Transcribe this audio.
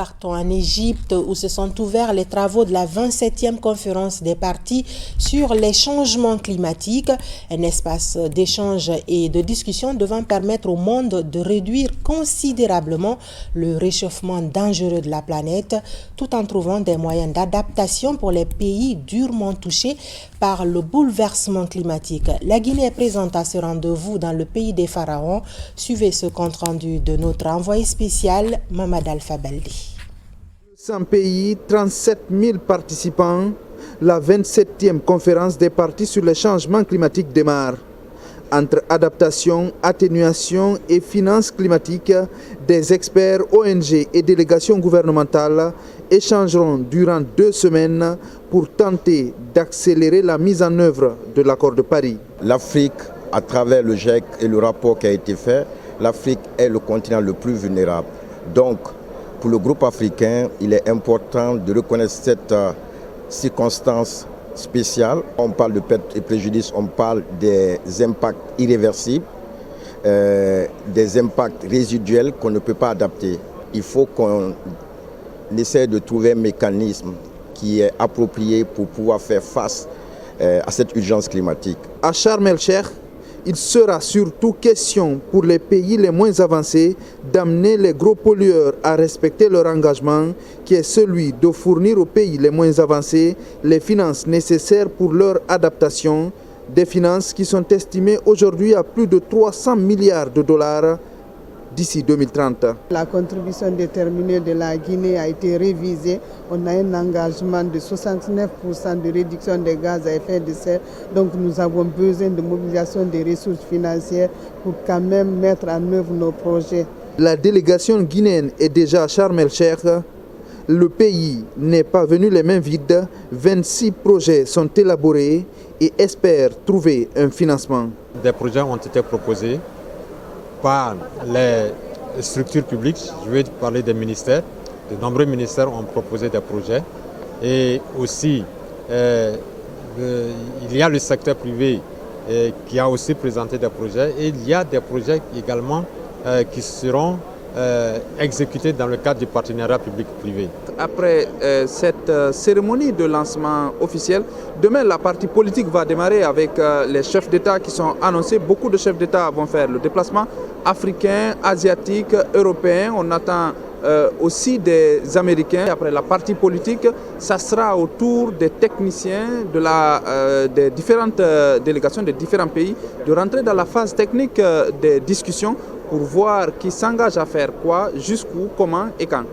Partons en Égypte où se sont ouverts les travaux de la 27e conférence des parties sur les changements climatiques, un espace d'échange et de discussion devant permettre au monde de réduire considérablement le réchauffement dangereux de la planète tout en trouvant des moyens d'adaptation pour les pays durement touchés par le bouleversement climatique. La Guinée est présente à ce rendez-vous dans le pays des pharaons. Suivez ce compte-rendu de notre envoyé spécial, Mamad Alpha Baldi. 100 pays, 37 000 participants, la 27e conférence des parties sur les changements climatiques démarre. Entre adaptation, atténuation et finances climatiques, des experts, ONG et délégations gouvernementales échangeront durant 2 semaines pour tenter d'accélérer la mise en œuvre de l'accord de Paris. L'Afrique, à travers le GIEC et le rapport qui a été fait, l'Afrique est le continent le plus vulnérable. Donc, pour le groupe africain, il est important de reconnaître cette circonstance spéciale. On parle de pertes et préjudices, on parle des impacts irréversibles, des impacts résiduels qu'on ne peut pas adapter. Il faut qu'on essaie de trouver un mécanisme qui est approprié pour pouvoir faire face à cette urgence climatique. À Sharm el-Cheikh, il sera surtout question pour les pays les moins avancés d'amener les gros pollueurs à respecter leur engagement, qui est celui de fournir aux pays les moins avancés les finances nécessaires pour leur adaptation, des finances qui sont estimées aujourd'hui à plus de 300 milliards de dollars d'ici 2030. La contribution déterminée de la Guinée a été révisée. On a un engagement de 69% de réduction des gaz à effet de serre. Donc nous avons besoin de mobilisation des ressources financières pour quand même mettre en œuvre nos projets. La délégation guinéenne est déjà à Sharm el-Cheikh. Le pays n'est pas venu les mains vides. 26 projets sont élaborés et espèrent trouver un financement. Des projets ont été proposés par les structures publiques, je vais parler des ministères. De nombreux ministères ont proposé des projets. Et aussi, il y a le secteur privé qui a aussi présenté des projets. Et il y a des projets également qui seront exécutés dans le cadre du partenariat public-privé. Après cette cérémonie de lancement officiel, demain la partie politique va démarrer avec les chefs d'État qui sont annoncés. Beaucoup de chefs d'État vont faire le déplacement africain, asiatique, européen. On attend aussi des Américains. Après la partie politique, ça sera au tour des techniciens des différentes délégations des différents pays de rentrer dans la phase technique des discussions pour voir qui s'engage à faire quoi, jusqu'où, comment et quand.